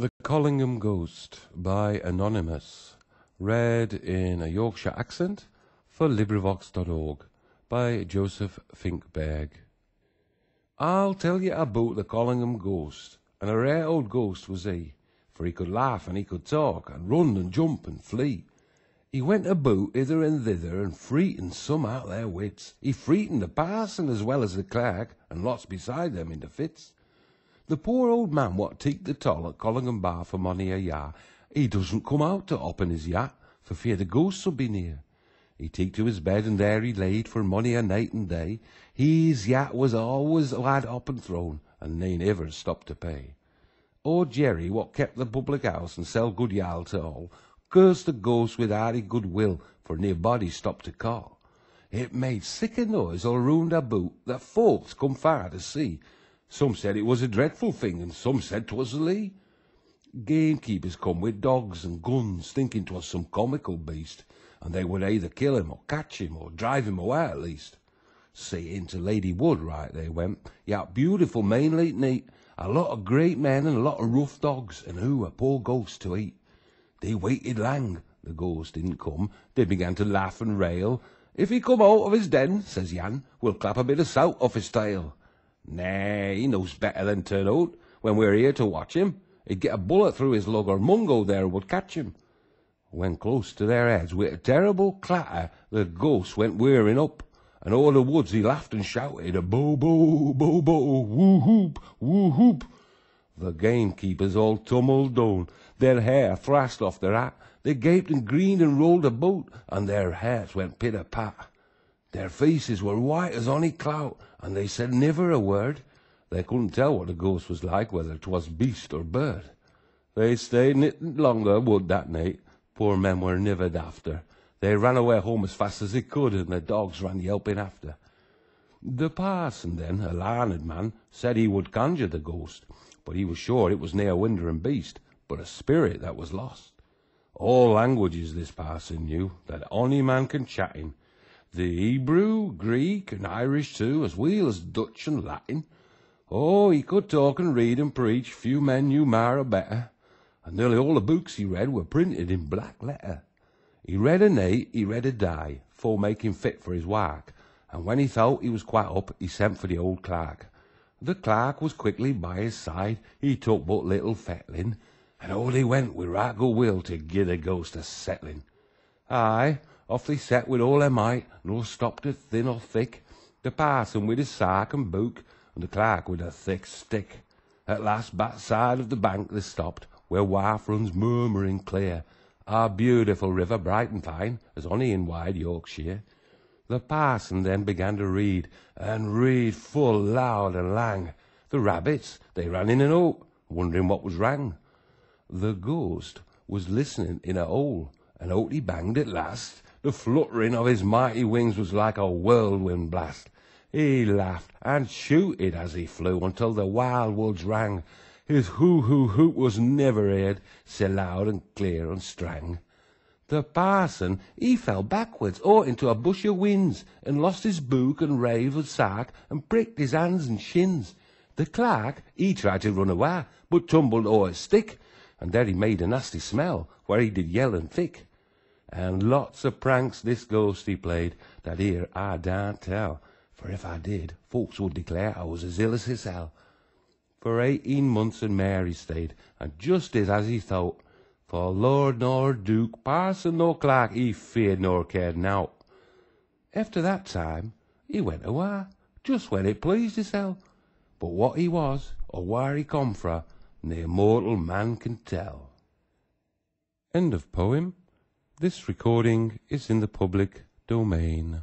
The Collingham Ghost by Anonymous, read in a Yorkshire accent for LibriVox.org by Joseph Finkberg. I'll tell you about the Collingham Ghost, and a rare old ghost was he, for he could laugh and he could talk, and run and jump and flee. He went about hither and thither, and freeting some out their wits. He freeting the parson as well as the clerk, and lots beside them in the fits. The poor old man what take the toll at Collingham Bar for money a year, he doesn't come out to open his yacht, for fear the ghosts will be near. He take to his bed, and there he laid for money a night and day. His yacht was always had up and thrown, and they never stopped to pay. Old Jerry, what kept the public house and sell good yal to all, cursed the ghost with hearty goodwill, for nobody stopped to call. It made sick a noise all round about, that folks come far to see. Some said it was a dreadful thing, and some said 'twas a lee. Gamekeepers come with dogs and guns, thinking 'twas some comical beast, and they would either kill him or catch him or drive him away at least. See, into Lady Wood right they went, yet beautiful mainly neat, a lot of great men and a lot of rough dogs, and who a poor ghost to eat. They waited lang, the ghost didn't come, they began to laugh and rail. If he come out of his den, says Jan, we'll clap a bit of salt off his tail. Nay, he knows better than turn out, when we're here to watch him. He'd get a bullet through his lug, or Mungo there would catch him. When close to their heads, with a terrible clatter, the ghost went whirring up, and all the woods he laughed and shouted, a bo-bo, bo-bo, woo-hoop, woo-hoop. The gamekeepers all tumbled down, their hair thrashed off their hat, they gaped and grinned and rolled about, and their hearts went pit-a-pat. Their faces were white as ony clout, and they said never a word. They couldn't tell what the ghost was like, whether 'twas beast or bird. They stayed nit longer, would that night. Poor men were nivered after. They ran away home as fast as they could, and the dogs ran yelping after. The parson then, a larned man, said he would conjure the ghost, but he was sure it was ne'er winder and beast, but a spirit that was lost. All languages this parson knew, that ony man can chat in. The Hebrew, Greek, and Irish too, as well as Dutch and Latin. Oh, he could talk and read and preach, few men knew more or better, and nearly all the books he read were printed in black letter. He read a night, he read a day, for making fit for his work, and when he thought he was quite up, he sent for the old clerk. The clerk was quickly by his side, he took but little fettling, and all he went with right good will to give the ghost a settling. Aye, off they set with all their might, nor stopped to thin or thick, the parson with his sark and book, and the clerk with a thick stick. At last, back side of the bank they stopped, where Wharf runs murmuring clear, our beautiful river, bright and fine, as ony in wide Yorkshire. The parson then began to read, and read full loud and lang. The rabbits, they ran in and out, wondering what was wrang. The ghost was listening in a hole, and out he banged at last. The fluttering of his mighty wings was like a whirlwind blast. He laughed and shooted as he flew until the wild woods rang. His hoo-hoo-hoot was never heard, so loud and clear and strang. The parson, he fell backwards out into a bush of whins, and lost his book and rave and sark, and pricked his hands and shins. The clerk, he tried to run away, but tumbled o'er a stick, and there he made a nasty smell, where he did yell and thick. And lots of pranks this ghost he played, that here I daren't tell, for if I did, folks would declare I was as ill as his hell. For 18 months and more he stayed, and just as he thought, for lord nor duke, parson nor clerk, he feared nor cared nought. After that time, he went away, just when it pleased hisself, but what he was, or where he come fra, nae mortal man can tell. End of poem. This recording is in the public domain.